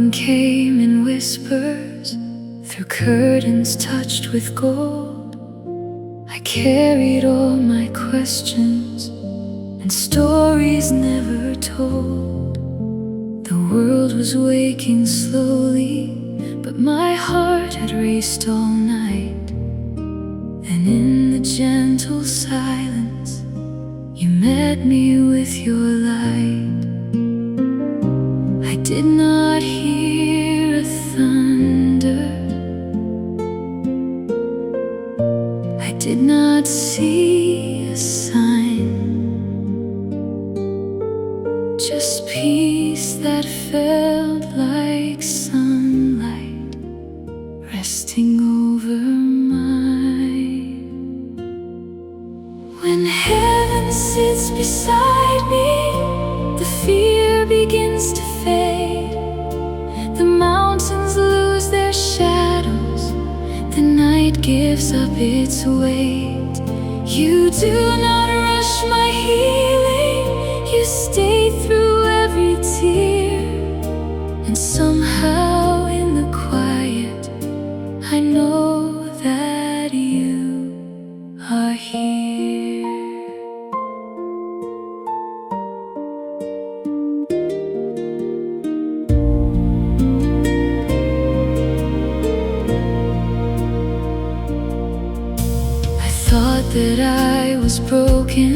morning came in whispers, through curtains touched with gold. I carried all my questions and stories never told. The world was waking slowly, but my heart had raced all night. And in the gentle silence, you met me with your light. I did not hear a thunder, I did not see a sign, just peace that felt like sunlight resting over mine. When heaven sits beside me, the fear begins to fade. The mountains lose their shadows, the night gives up its weight. You do not rush my healing, you stay through every tear. And somehow in the quiet, I know that you are here. Thought that I was broken,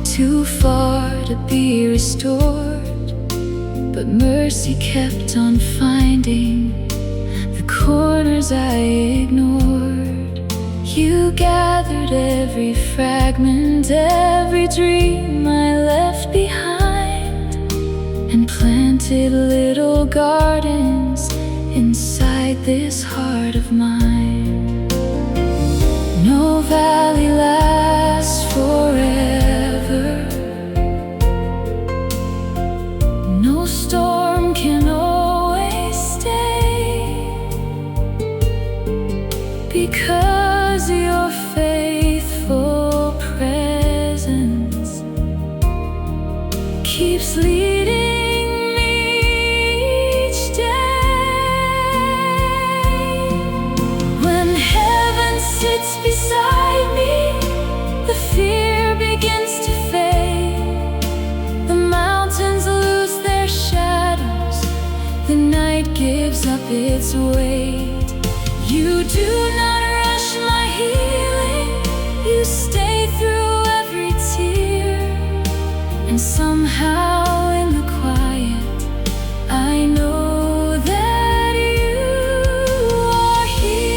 too far to be restored. But mercy kept on finding the corners I ignored. You gathered every fragment, every dream I left behind, and planted little gardens inside this heart of mine. No valley lasts forever, no storm can always stay, because your faithful presence keeps leading me each day. When heaven sits beside me, the fear begins to fade. The mountains lose their shadows, the night gives up its weight. You do not rush my healing, you stay through every tear. And somehow in the quiet, I know that you are here.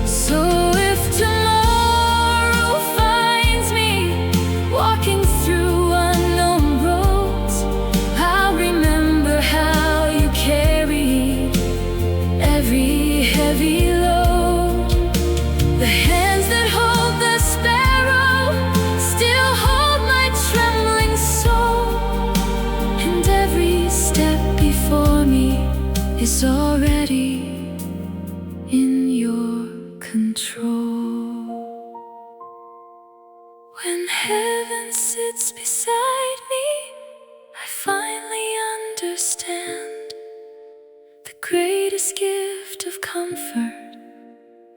So if tomorrow finds me walking through unknown roads, I'll remember how you carried every heavy load. The hands that hold the sparrow still hold my trembling soul, and every step before me is already in your control. When heaven sits beside me, I finally understand the greatest gift of comfort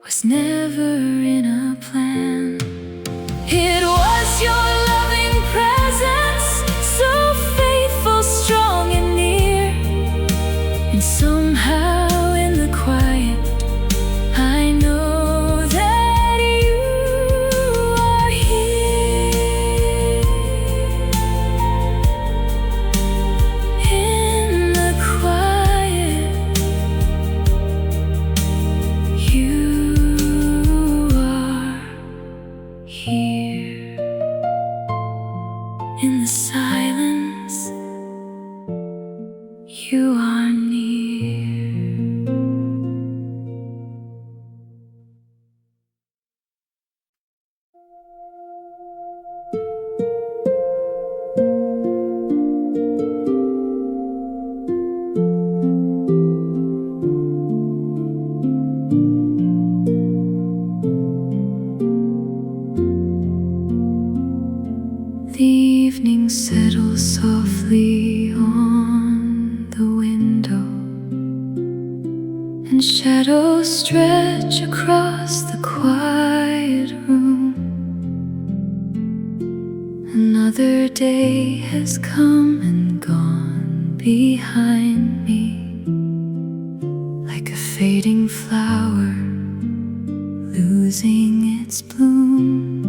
was never in a plan. It was your loving presence, so faithful, strong and near. And somehow in the quiet, I know that you are here. In the quiet, you are here. and shadows stretch across the quiet room. Another day has come and gone behind me, like a fading flower losing its bloom.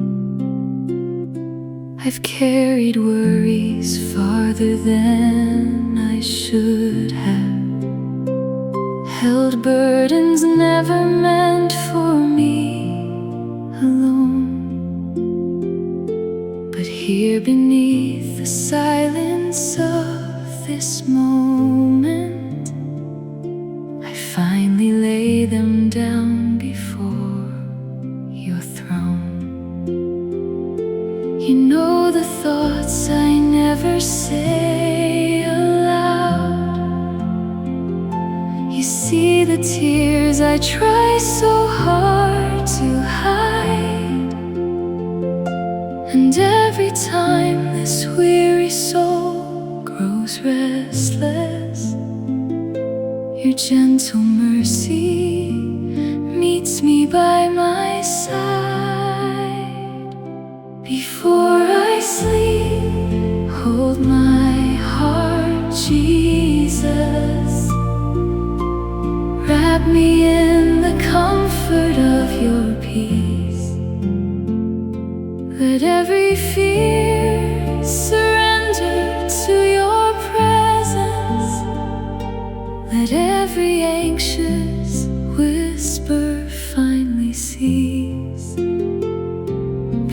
I've carried worries farther than I should have, held burdens never meant for me alone. But here beneath the silence of this moment, I finally lay them down before your throne. You know the thoughts I never say aloud. You see the tears I try so hard to hide. And every time this weary soul grows restless, your gentle mercy meets me by my side. Before I sleep, hold my heart, Jesus. Wrap me in the comfort of your peace. Let every fear surrender to your presence. Let every anxious whisper finally cease.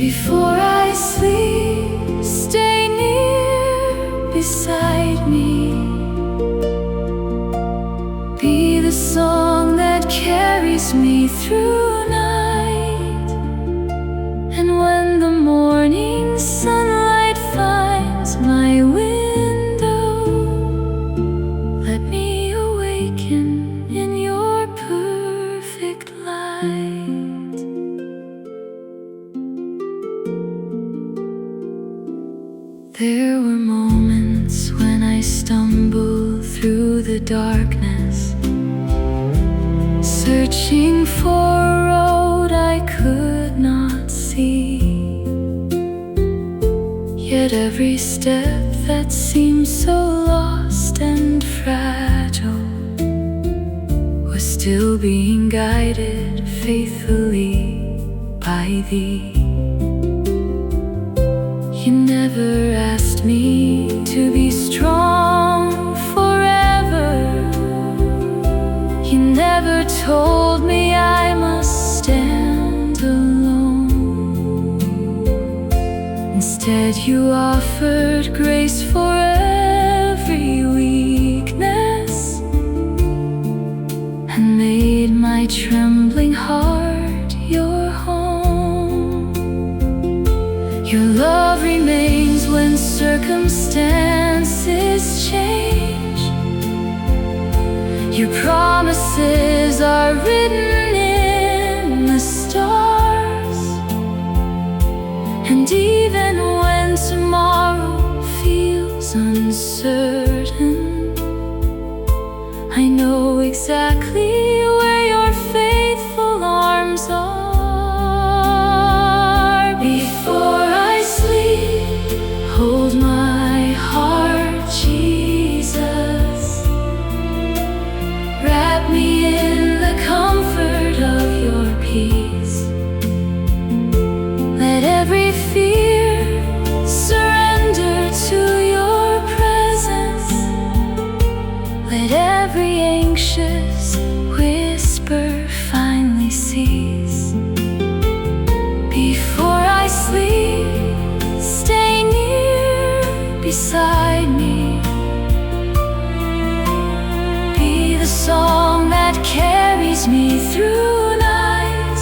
Before I sleep, stay near beside me. Be the song that carries me through night. And when the morning sunlight finds my window, let me awaken in your perfect light. There were moments when I stumbled through the darkness, searching for a road I could not see. Yet every step that seemed so lost and fragile was still being guided faithfully by thee. You never asked me to be strong forever. You never told me I must stand alone. Instead, you offered grace for every weakness and made my trembling heart your home. Your love remains when circumstances change. Your promises are written in the stars. And even when tomorrow feels uncertain, I know exactly where your faithful arms are. Before I sleep, hold my heart, Jesus. Wrap me in the comfort of your peace. Let every fear surrender to your presence. Let every anxious whisper finally cease. Before I sleep, stay near beside me. Be the song that carries me through night.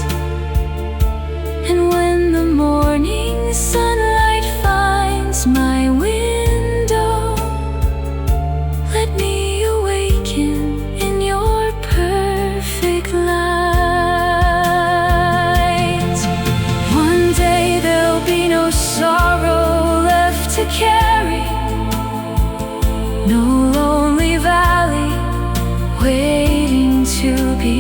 And when the morning sunlight finds my window, let me awaken in your perfect light. One day there'll be no sorrow left to carry, no lonely valley waiting to be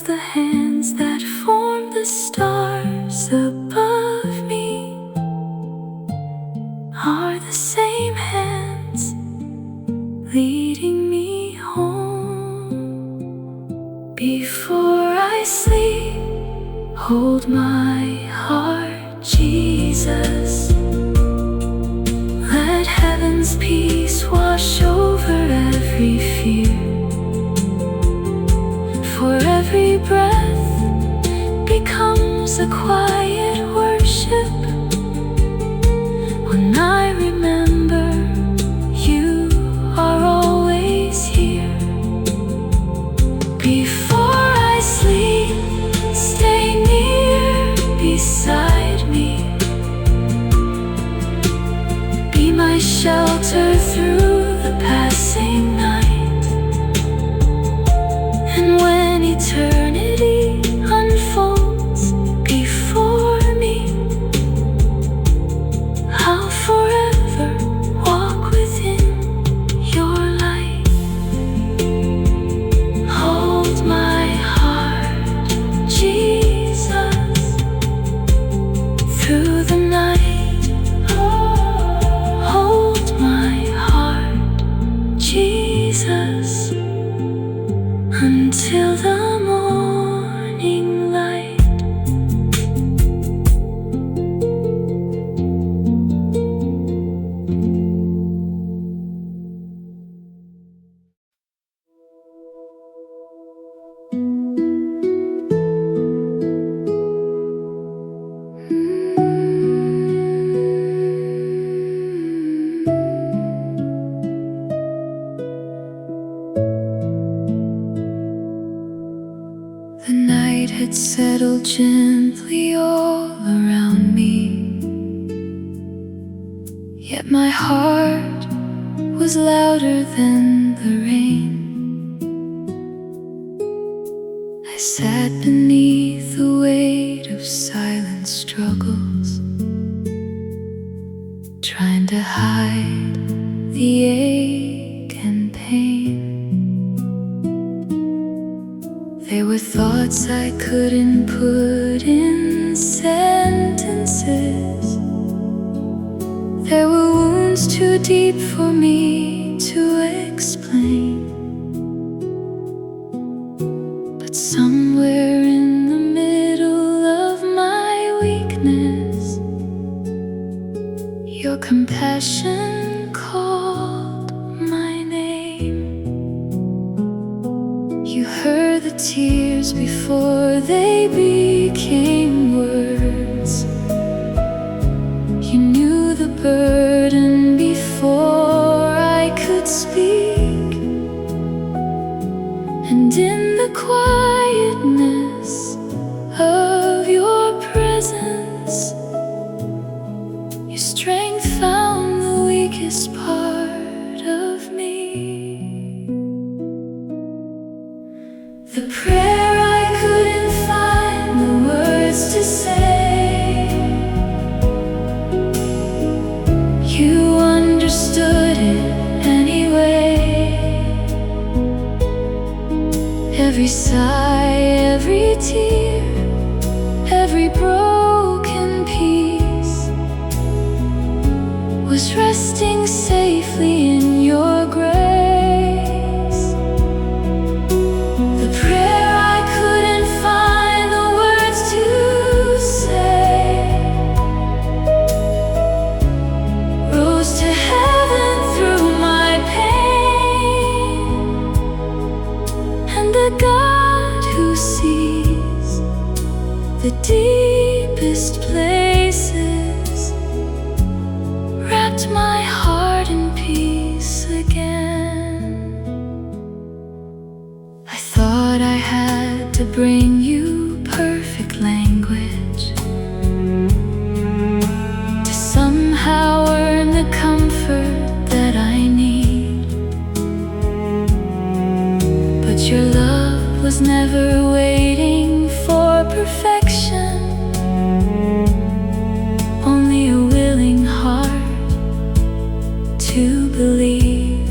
'cause the hands that form the stars above me are the same hands leading me home. Before I sleep, hold my heart, Jesus. Let heaven's peace wash over every fear. For every breath becomes a quiet worship when I remember you are always here. Before I sleep, stay near beside me. Be my shelter through the passing night. And when eternity unfolds before me, I'll forever walk within your light. Hold my heart, Jesus, through the night. Hold my heart, Jesus, until the morning light. The night had settled gently all around me, yet my heart was louder than the rain. I sat beneath the weight of silent struggles, trying to hide the ache and pain. There were thoughts I couldn't put in sentences. There were wounds too deep for me to explain. But somewhere in the middle of my weakness, your compassion called my name. You heard the tears before they became words. You knew the burden before I could speak. And in the quietness of your presence, your strength found the weakest part of me. The prayer I couldn't find the words to say, you understood it anyway. Every sigh, every tear, every broken piece was resting safely in your grace. The God who sees the deepest places wrapped my heart in peace again. I thought I had to bring you perfect language to somehow earn the comfort that I need. But your love was never waiting for perfection, only a willing heart to believe.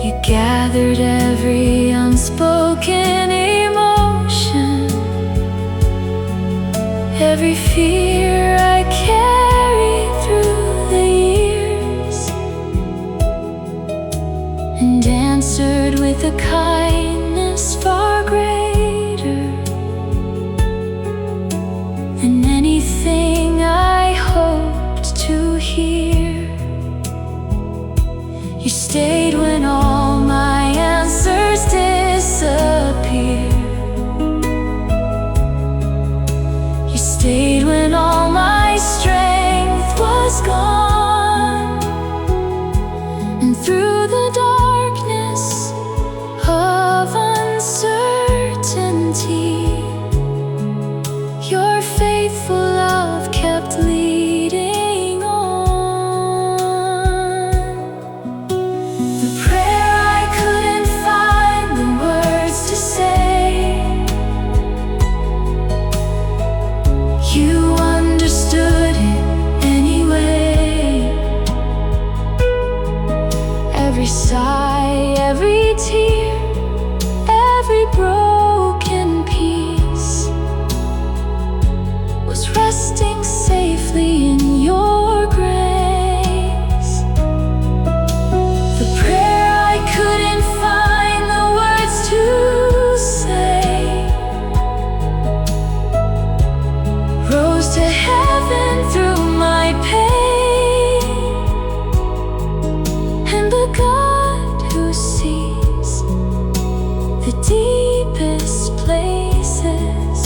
You gathered every unspoken emotion, every fear I carried through the years, and answered with a kindness far greater than anything I hoped to hear. You stayed when all my answers disappeared. You stayed when all my strength was gone. And through the darkness of uncertainty, your faithful love kept leading on. The prayer I couldn't find the words to say, you understood it anyway. Every sigh, every tear, every broken piece was resting safely in your grace. The prayer I couldn't find the words to say rose to heaven through my pain. And the God who sees the deepest places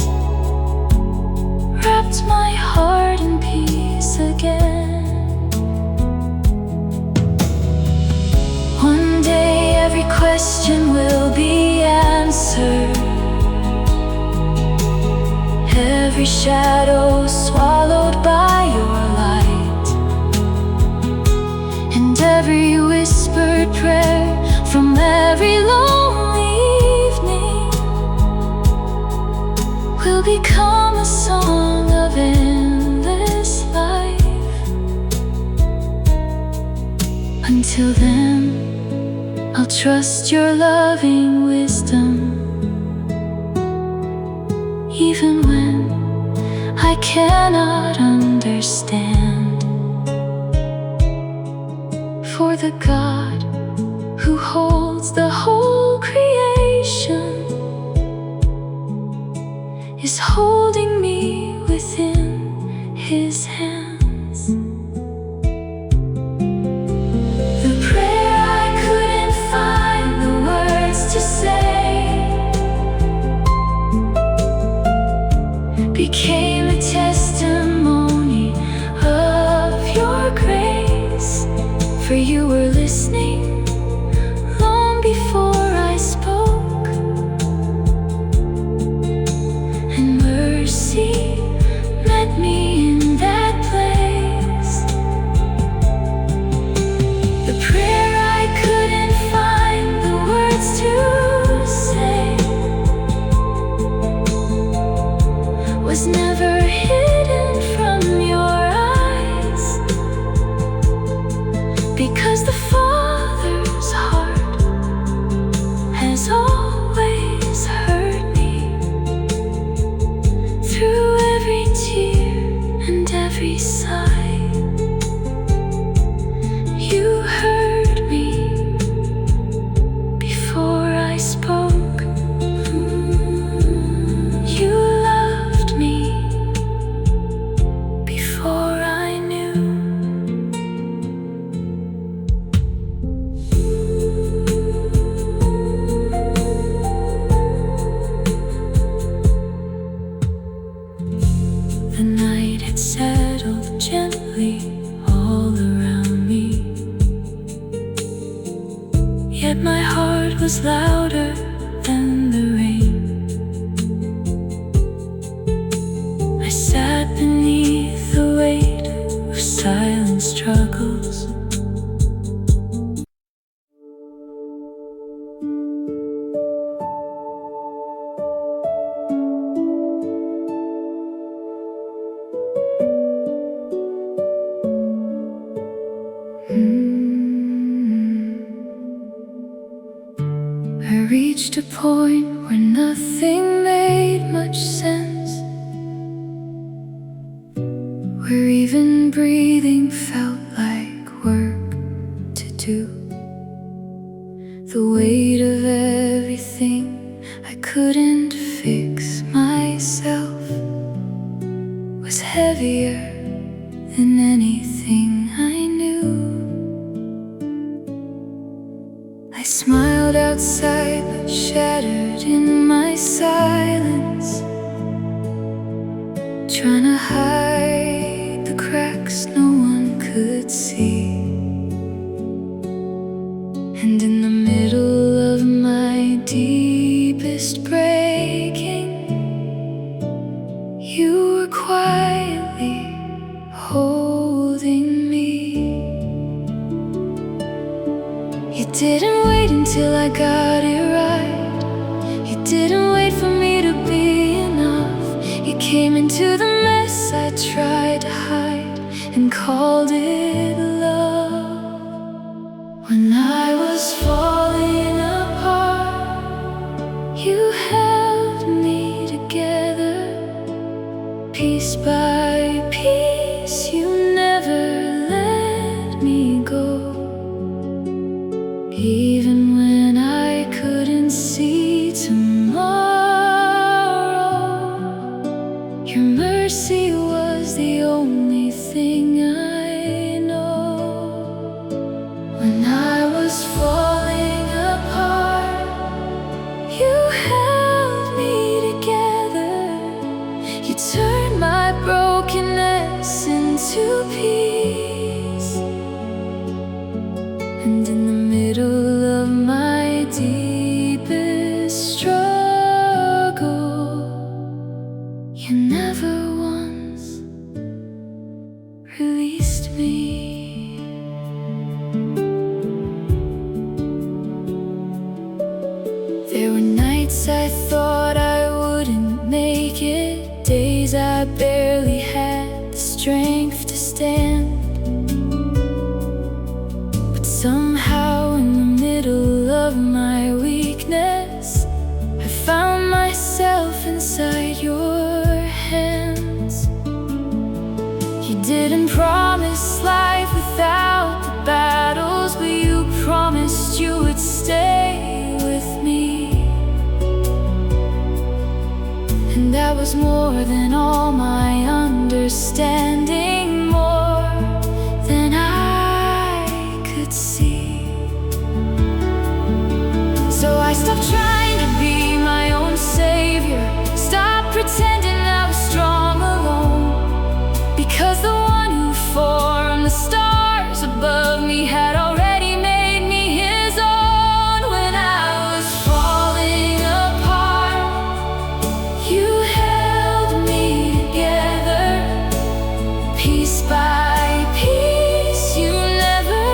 wrapped my heart in peace again. One day every question will be answered, every shadow swallowed by your light, and every whispered prayer from every lonely evening will become a song of endless life. Until then, I'll trust your loving wisdom, even when I cannot understand. For the God who holds the whole creation is holding me within His hands. The prayer I couldn't find the words to say became a testimony of your grace. For you were listening long before I spoke, and mercy met me in that place. The prayer I couldn't find the words to say was never hidden from your eyes, because the Father's heart has always heard me through every tear and every sigh. You heard me before I spoke. You loved me before I knew. The night had settled gently all around me, yet my heart was louder than the rain. I sat beneath the weight of silent struggles, I reached a point where nothing made much sense, where even breathing felt like work to do. The weight of everything I couldn't fix myself was heavier than anything I knew. I smiled outside but shattered in my silence, trying to hide the cracks no one could see. And in the middle of my deepest breaking, you were quietly holding me. You didn't wait until I got it right. You didn't wait for me to be enough. You came into the mess I tried to hide and called it love. When I was falling apart, you held me together. Piece by piece, you never let me go. Even when I couldn't see tomorrow, your mercy was the only thing I know. When I was falling apart, you held me together. You turned my brokenness into peace. And in the middle of my deepest struggle, you never once released me. There were nights I thought I wouldn't make it, days I barely had the strength to stand. But somehow in the middle of my weakness, I found myself inside your hands. You didn't promise life without the battles, but you promised you would stay with me. And that was more than all my understanding, more than I could see. So I stopped trying to be my own savior, stopped pretending I was strong alone, because the one who formed the stars above me had already made me his own. When I was falling apart, you held me together. Piece by piece, you never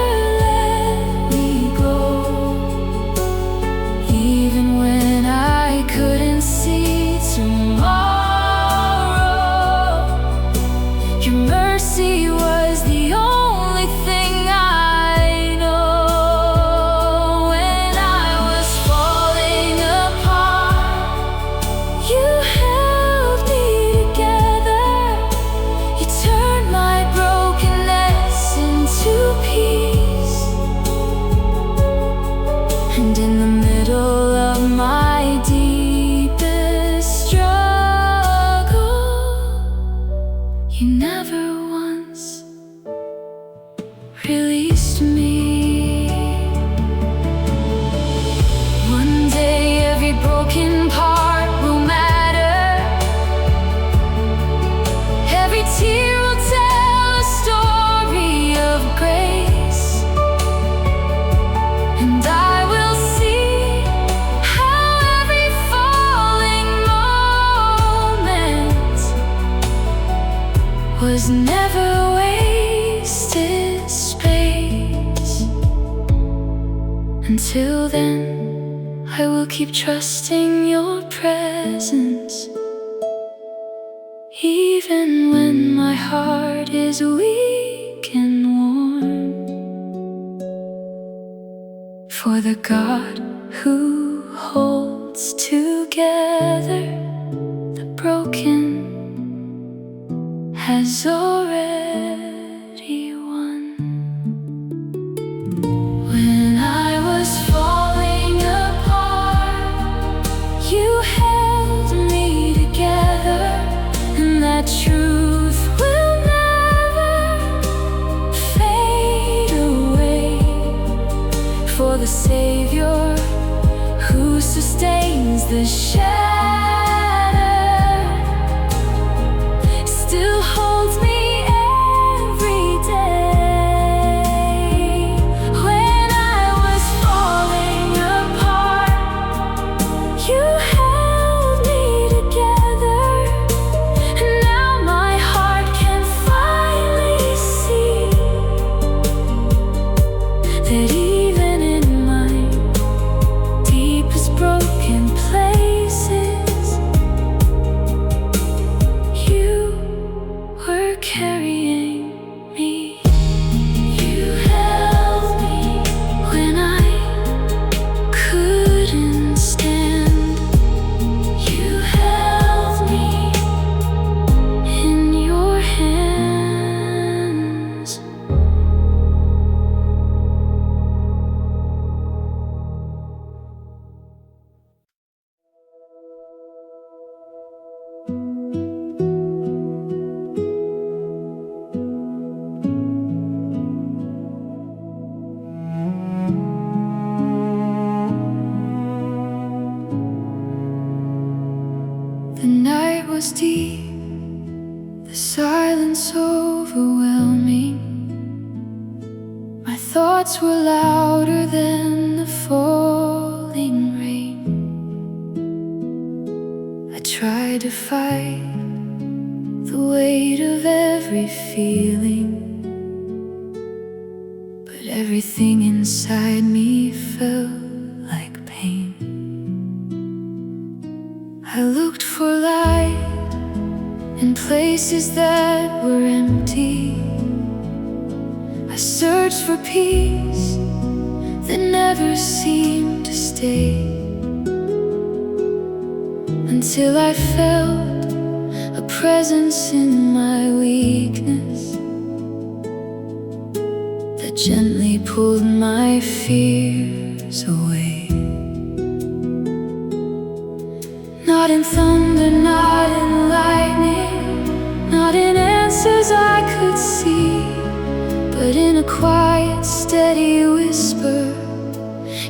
let me go. Even when I couldn't see tomorrow, your mercy was the only thing I know. When I was falling apart, you held me together. You turned my brokenness into peace. And in the middle of my deepest struggle, you never once released me. One day every broken part will matter. Every tear will tell a story of grace. And I will see how every falling moment was never wasted space. Until then, I will keep trusting your presence, even when my heart is weak and worn. For the God who holds together the broken has already won. When I was falling apart, you held me together, and that truth will never fade away. For the Savior who sustains the shattered still holds me every day. When I was falling apart, you held me together, and now my heart can finally see that even in my deepest broken places, you were carrying me. You held me when I couldn't stand. You held me in your hands. The night was deep, the silence overwhelming. My thoughts were louder than the falling rain. I tried to fight the weight of every feeling, but everything inside me felt like pain. I looked for light in places that were empty. I searched for peace that never seemed to stay, until I felt a presence in my weakness that gently pulled my fears away. Not in thunder, not in lightning, not in answers I could see, but in a quiet, steady whisper,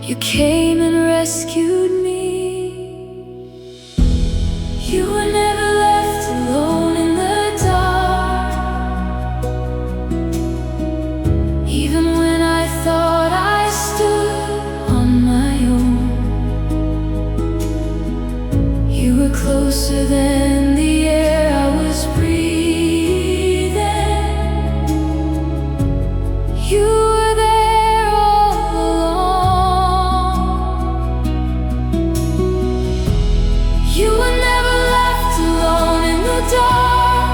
you came and rescued me. You were never left alone in the dark, even when I thought I stood on my own. You were closer than the air I was breathing. You were there all along. You were never left alone in the dark.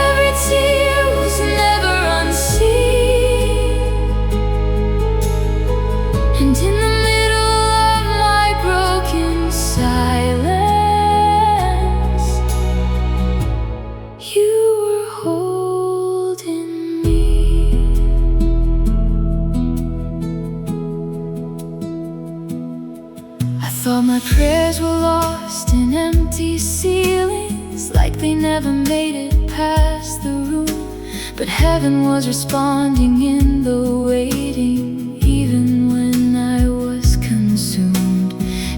Every tear was never unseen, and in the silence, you were holding me. I thought my prayers were lost in empty ceilings, like they never made it past the room. But heaven was responding in the waiting, even when I was consumed.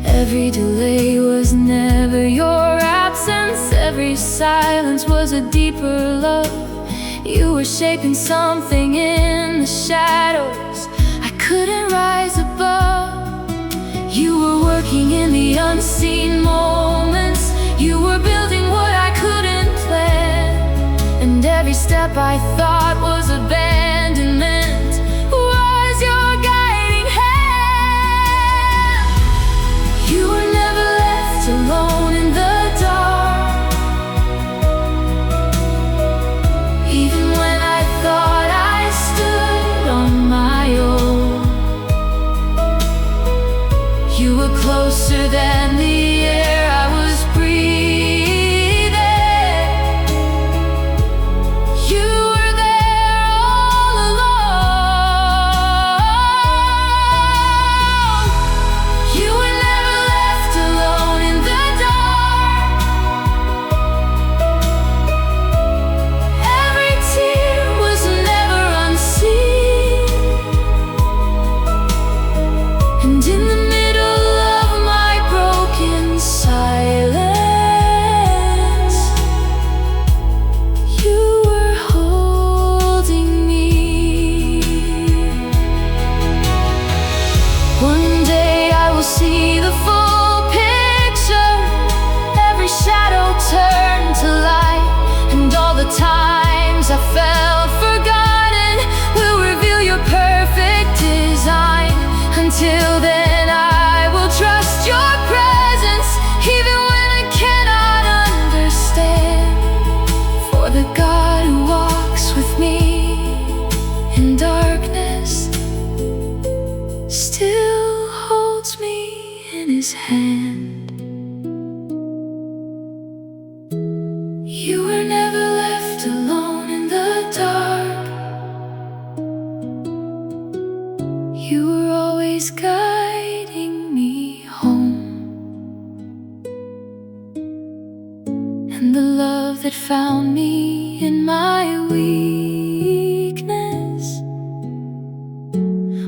Every delay was never your absence. Every silence was a deeper love. You were shaping something in the shadows I couldn't rise above. You were working in the unseen moments. You were building what I couldn't plan, and every step I thought was abandonment was your guiding hand. You were never left alone in the dark, even when I thought I stood on my own. turned to light, and all the times I felt forgotten will reveal your perfect design. Until then, I will trust your presence, even when I cannot understand. For the God who walks with me in darkness still holds me in his hand. You were never left alone in the dark. You were always guiding me home. And the love that found me in my weakness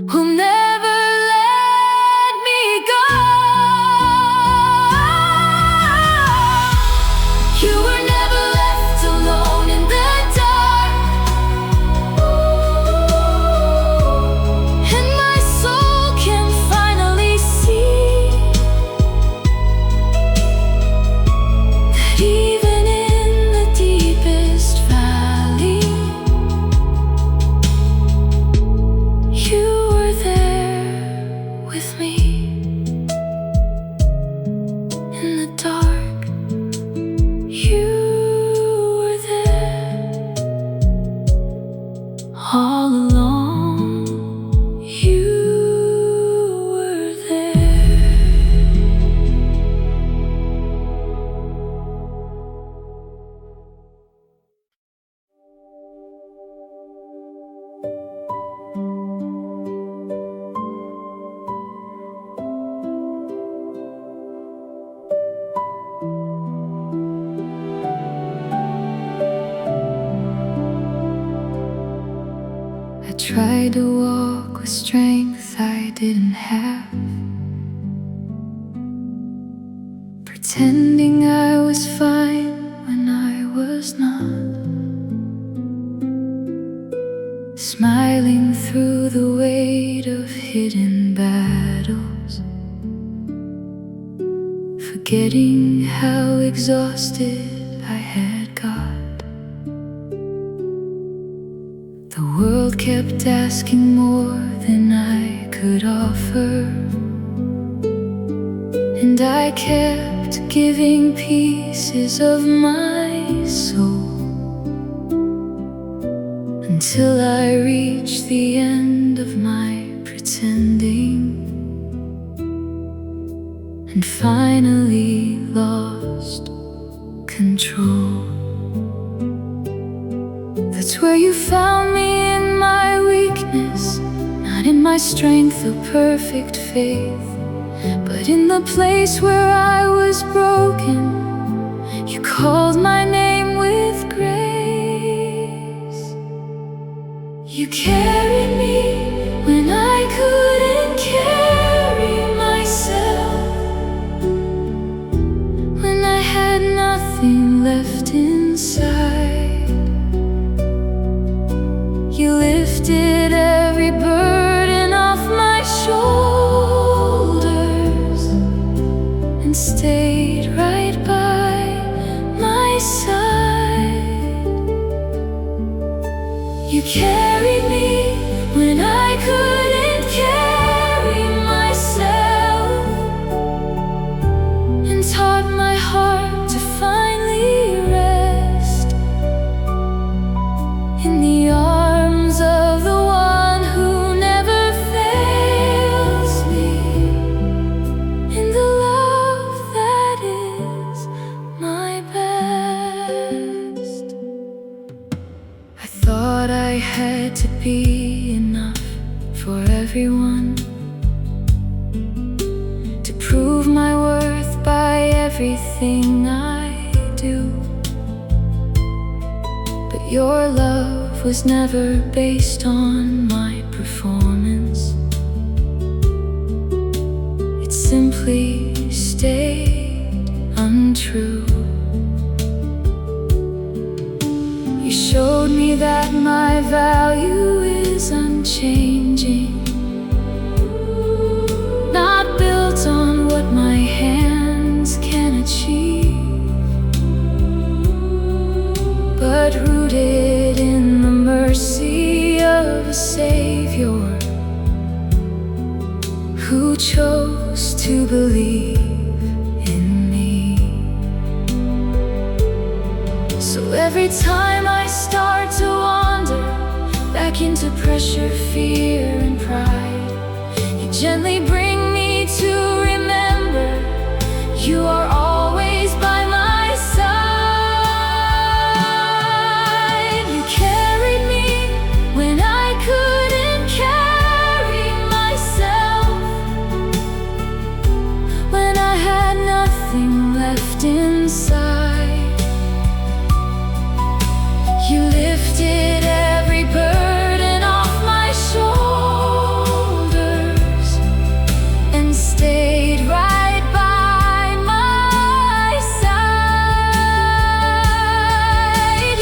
will never let me go. You were never left alone in the dark, and my soul can finally see that even in the deepest valley, you were there with me. In the dark, you were there. All along, you were there. I tried to walk with strength I didn't have, pretending I was fine when I was not, smiling through the weight of hidden battles, forgetting how exhausted I had got. The world kept asking more than I could offer, and I kept giving pieces of my soul, until I reached the end of my pretending, and finally lost control. That's where you found me, in my weakness, not in my strength or perfect faith, but in the place where I was broken. You called my name with grace. You carried me when I couldn't carry myself, when I had nothing left inside. You lifted every burden off my shoulders and stayed right by my side. You carried me when I couldn't carry myself, and taught my heart to finally rest in the arms of the one who never fails me, in the love that is my best. I thought I had to be enough for everyone, to prove my worth by everything I do. But your love was never based on my performance. It simply stayed untrue. You showed me that my value is unchanging, not built on what my hands can achieve. who chose to believe in me. So every time I start to wander back into pressure, fear, and pride, you gently bring me to remember you are always by my side. You carried me when I couldn't carry myself, when I had nothing left inside. You lifted every burden off my shoulders and stayed right by my side.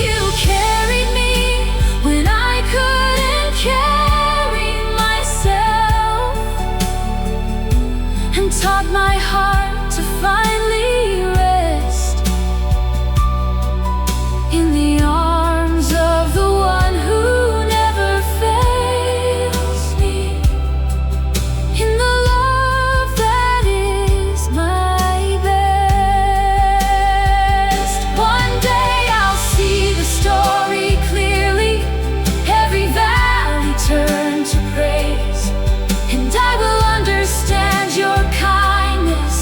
You carried me when I couldn't carry myself, and taught my heart to finally rest in the arms of the one who never fails me, in the love that is my best. One day I'll see the story clearly, every valley turn to praise, and I will understand your kindness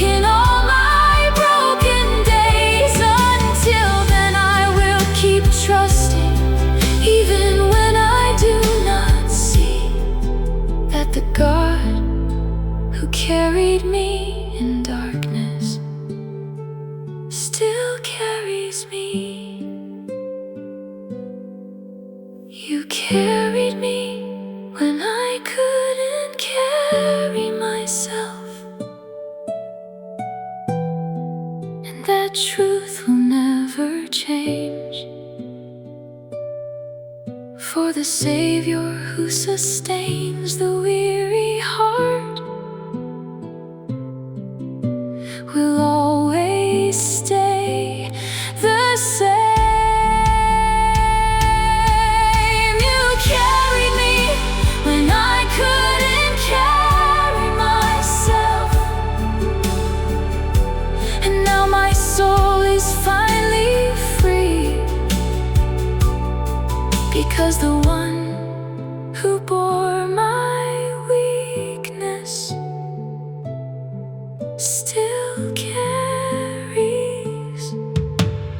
in all my broken days. Until then I will keep trusting, even when I do not see that the God who carried me in darkness still carries me. You carried me when I couldn't carry myself, and that truth will never change. For the Savior who sustains the weary heart will always stay the same. You carried me when I couldn't carry myself, and now my soul is finally free, because the one who bore my weakness still carries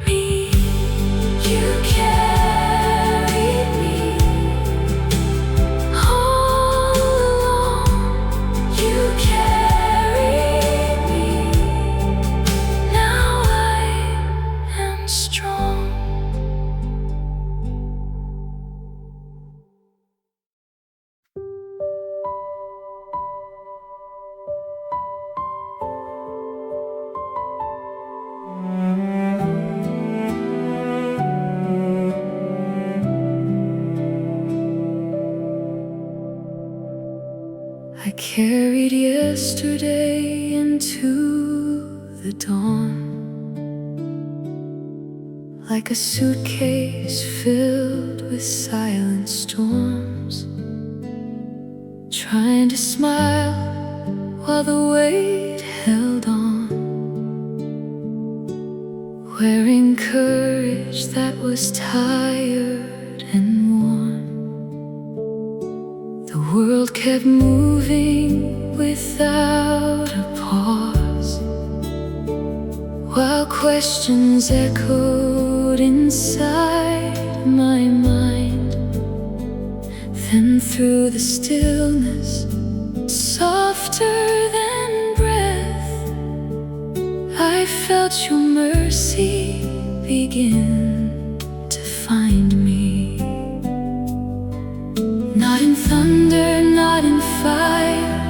me. You carried me all along. You carried me. Now I am strong. I carried yesterday into the dawn, like a suitcase filled with silent storms, trying to smile while the weight held on, wearing courage that was tired and worn. The world kept moving without a pause, while questions echoed inside my mind. Then through the stillness, softer than breath, I felt your mercy begin to find me. Not in thunder, not in fire,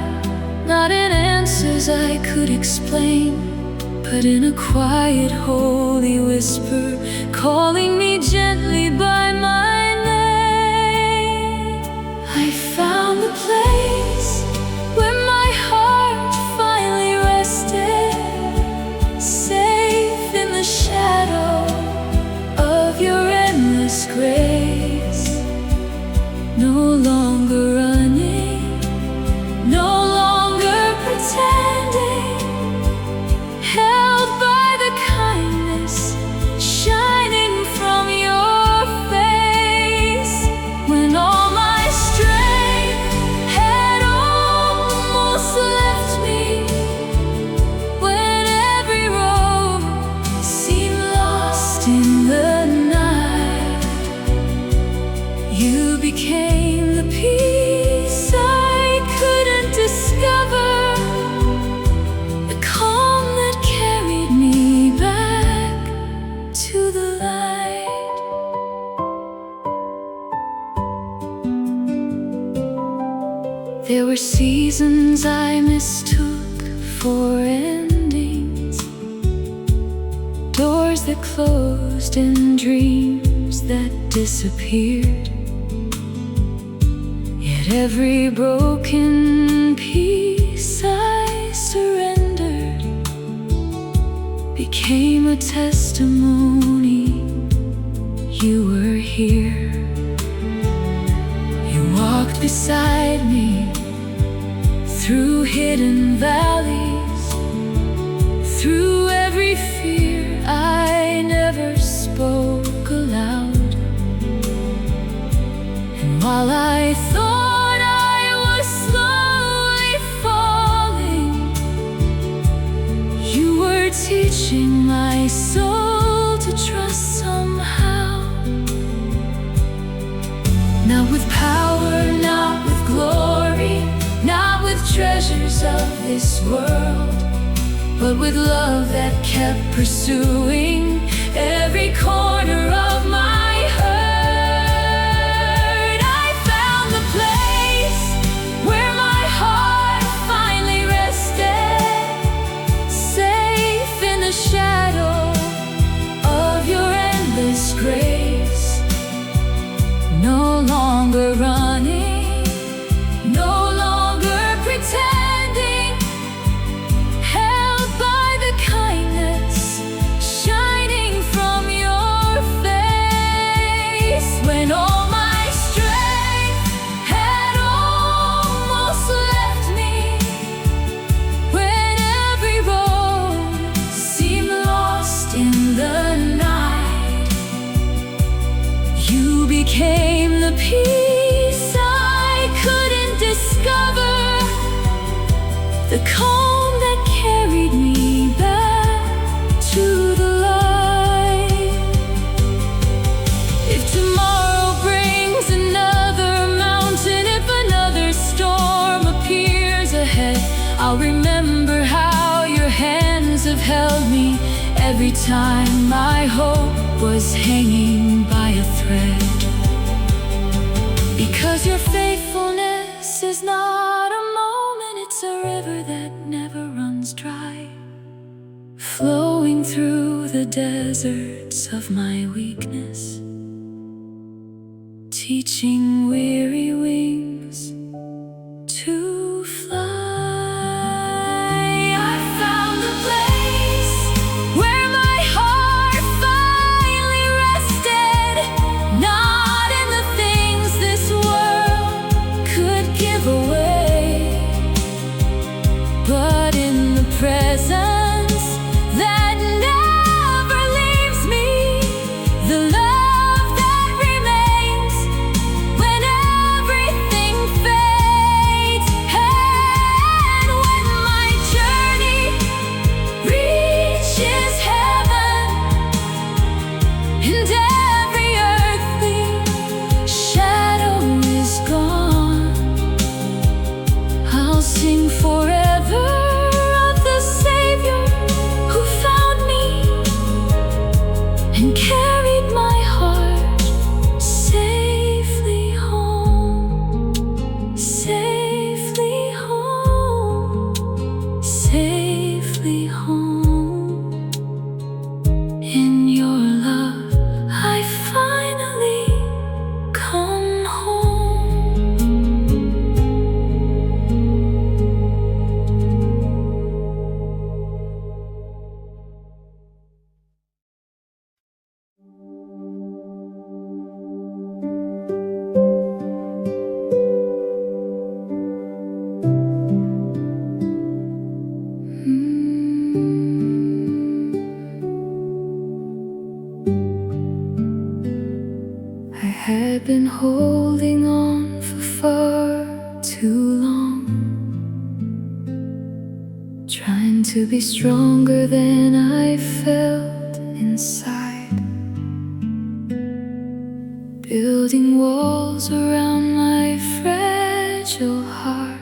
not in answers I could explain, but in a quiet, holy whisper, calling me gently by my name. I found the place where my heart finally rested, safe in the shadow of your endless grace. No longer running, no longer There were seasons I mistook for endings, doors that closed and dreams that disappeared. Yet every broken piece I surrendered became a testimony. You were here. You walked beside me through hidden valleys, through every fear I never spoke aloud. And while I thought I was slowly falling, you were teaching my soul to trust somehow. Not with power, not with glory, not with treasures of this world, but with love that kept pursuing every corner of my hurt. I found the place where my heart finally rested, safe in the shadow of your endless grace. No longer running, no longer pretending, held by the kindness shining from your face. When all my strength had almost left me, when every road seemed lost in the night, you became the peace I couldn't discover, the calm that carried me back to the light. If tomorrow brings another mountain, if another storm appears ahead, I'll remember how your hands have held me every time my hope was hanging by a thread. Because your faithfulness is not a moment, it's a river that never runs dry, flowing through the deserts of my weakness, teaching weary wings to fly. I found the place where my heart finally rested, not in the things this world could give away, but in the presence that never leaves me, the love that remains when everything fades. And when my journey reaches heaven, and every earthly shadow is gone, I'll sing forever of the Savior who found me and carried my heart safely home, safely home, safely home. In your love, I finally come home. I had been holding on for far too long, trying to be stronger than I felt inside, building walls around my fragile heart,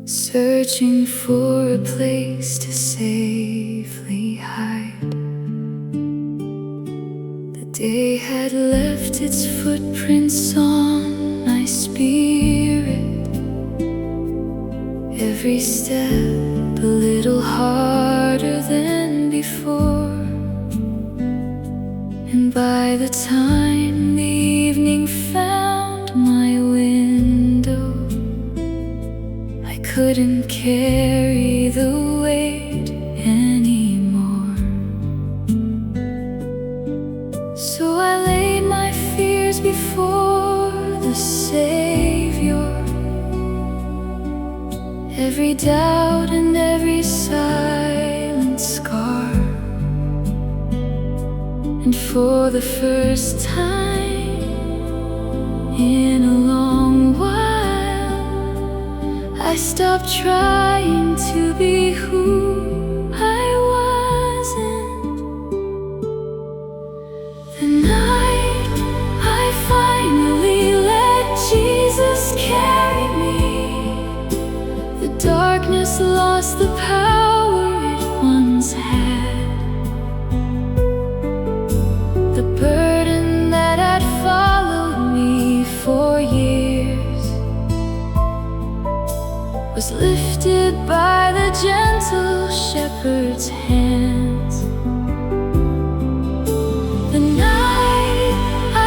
searching for a place to safely hide. The day had left its footprints on my spirit, every step a little harder than before. And by the time the evening found my window, I couldn't carry the weight anymore. So I laid my fears before the Savior, every doubt and every silent scar. And for the first time in a long while, I stopped trying to be who I wasn't. The night I finally let Jesus carry me, the darkness lost the power it once had. The burden that had followed me for years was lifted by the gentle shepherd's hands. The night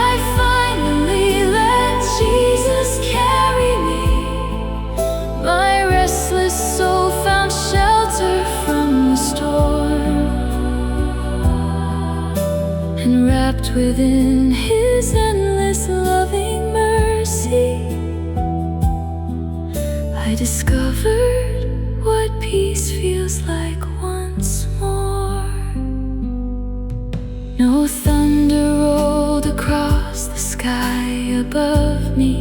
I finally let Jesus carry me, my restless soul found shelter from the storm. And wrapped within His endless loving mercy, I discovered what peace feels like once more. No thunder rolled across the sky above me,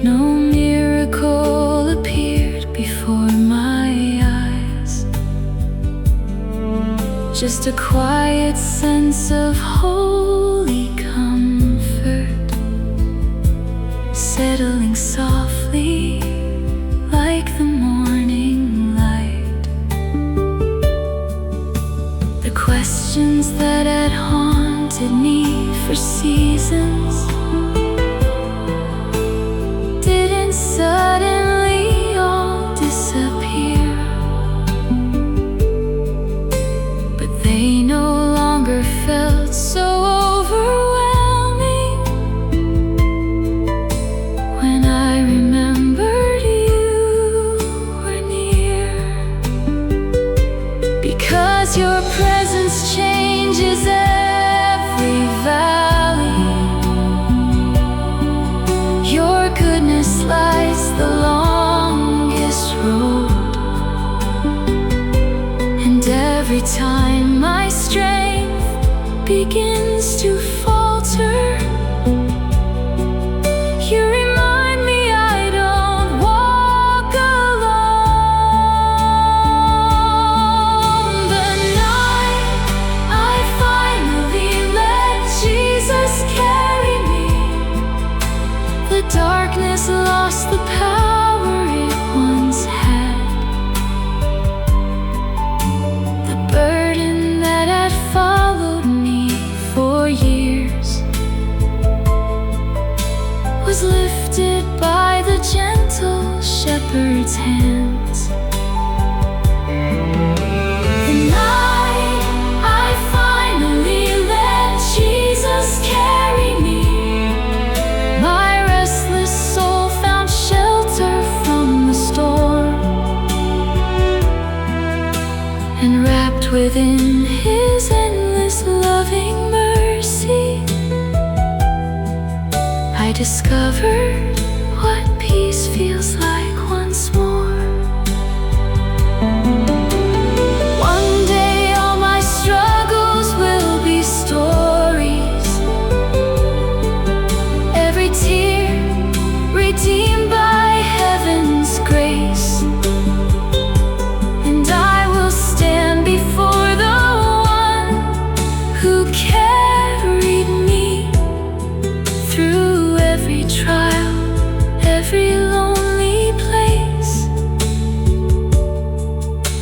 no miracle appeared before my eyes. Just a quiet sense of holy comfort, settling softly like the morning light. The questions that had haunted me for seasons didn't suddenly all disappear, but they no longer felt so overwhelming when I remembered you were near. Because your presence changes every valley, your goodness lights the longest road. And every time my strength begins to falter, you remind me I don't walk alone. The night I finally let Jesus carry me, the darkness lost the power it once had. The burden that had followed me for years was lifted by the gentle shepherd's hands. The night I finally let Jesus carry me, my restless soul found shelter from the storm. And wrapped within His endless loving mercy, I discovered what peace feels like once more. One day all my struggles will be stories, every tear redeemed by heaven's grace. And I will stand before the one who carried me through every trial, every lonely place.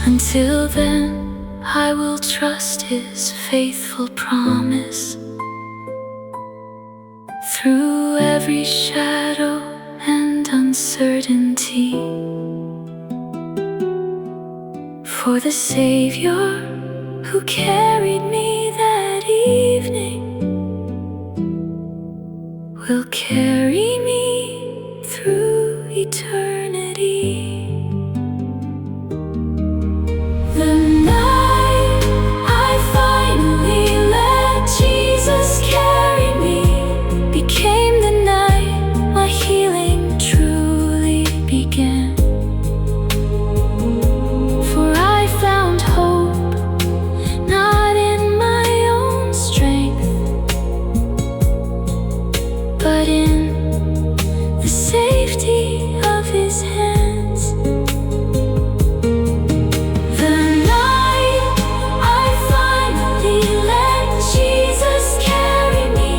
Until then, I will trust His faithful promise. Through every shadow and uncertainty, empty for the Savior who carried me that evening will carry me through eternity. The night I finally let Jesus carry me became the night my healing truly began. For I found hope not in my own strength, but in the safety of His hands. The night I finally let Jesus carry me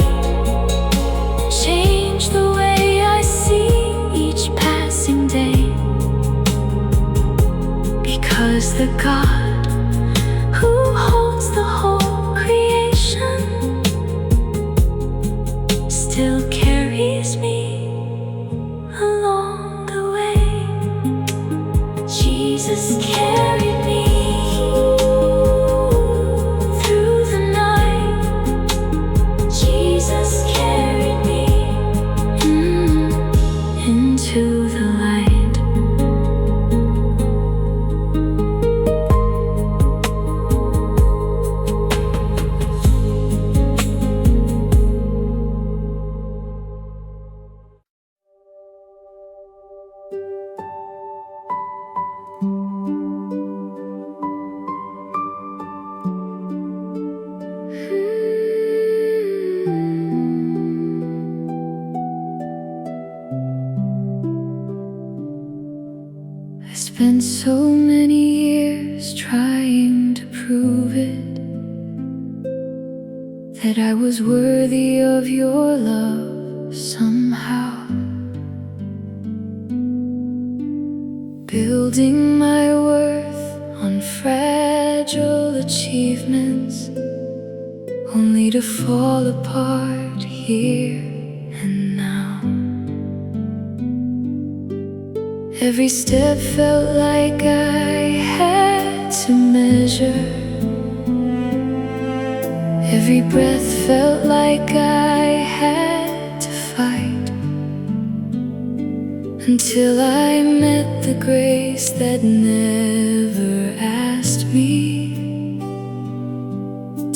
changed the way I see each passing day, because the God who holds the whole creation still carries me along the way. Jesus carried me through the night. Jesus carried me into the light. I spent so many years trying to prove it, that I was worthy of your love somehow, building my worth on fragile achievements, only to fall apart here and now. Every step felt like I had to measure. Every breath felt like I had to fight, until I met the grace that never asked me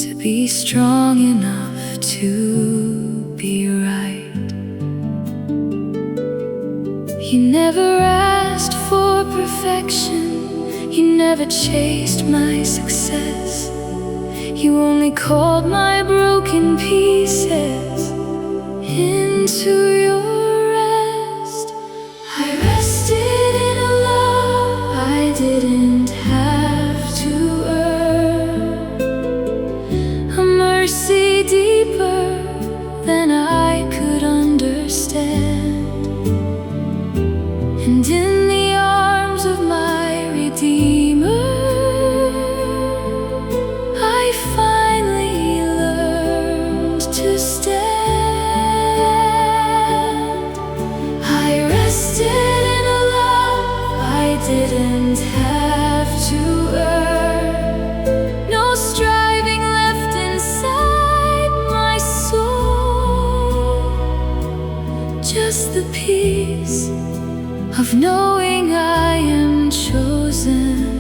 to be strong enough to be right. You never asked for perfection, you never chased my success. You only called my broken pieces into your rest. I rested in a love I didn't have to earn, a mercy deeper than I could understand. And in the arms of my Redeemer, I finally learned to stand. I rested in a love I didn't have to earn, no striving left inside my soul, just the peace of knowing I am chosen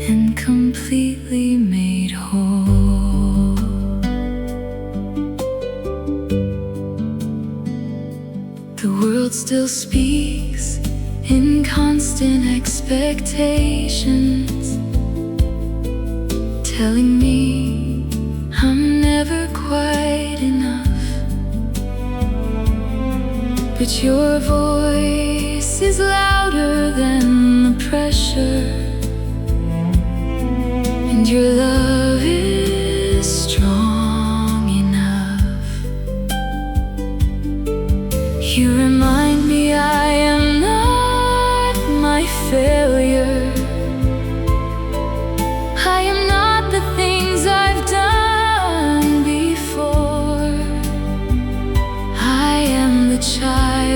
and completely made whole. The world still speaks in constant expectations, telling me I'm never quite enough. But your voice is louder than the pressure, and your love is strong enough. You remind me I am not my failure. I am not the things I've done before. I am the child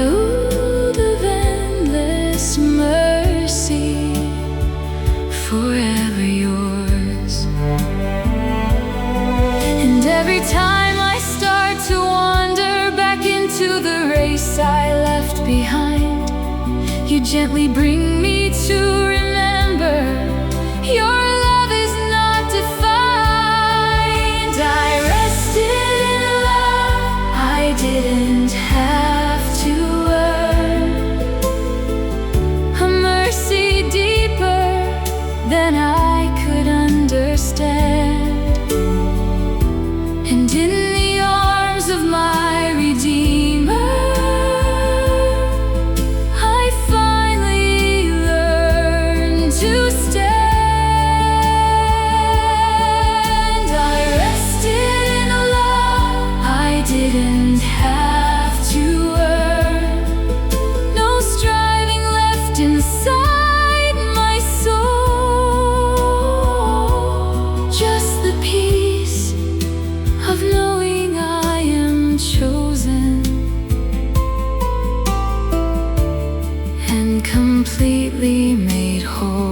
curse I left behind, you gently bring me to remember your love is not defined. I rested in love I didn't have to earn, a mercy deeper than I could understand. And in the arms of my Redeemer, I finally learned to stand. I rested in a love I didn't have to earn, no striving left inside my soul, just the peace of knowing I am chosen and completely made whole.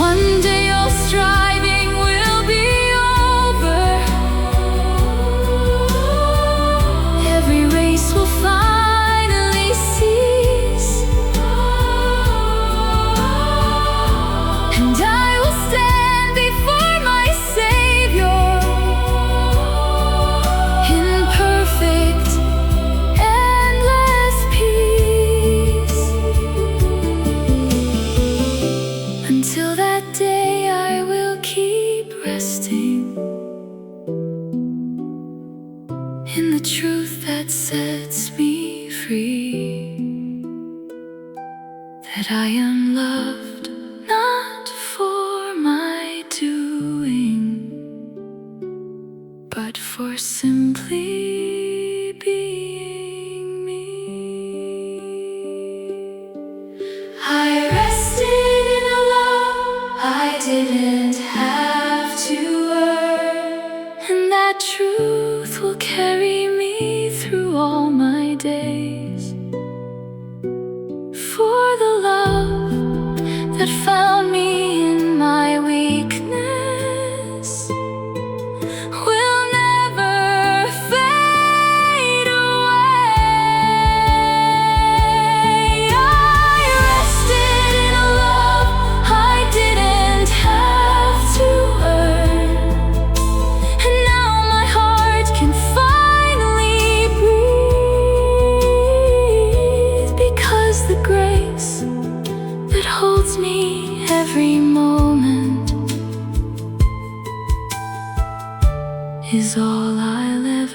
One day all striving will be over, every race will finally cease, and I will stand before my Savior in perfect, endless peace. Until that day I will keep resting in the truth that sets me free, that I am loved not for my doing, but for simply being me. I rested in a love I didn't have to earn, and that truth will carry me through all my days. For the love that found me in my weakness will never fade away. I rested in a love I didn't have to earn, and now my heart can finally breathe, because the grace that holds me every moment is all I'll ever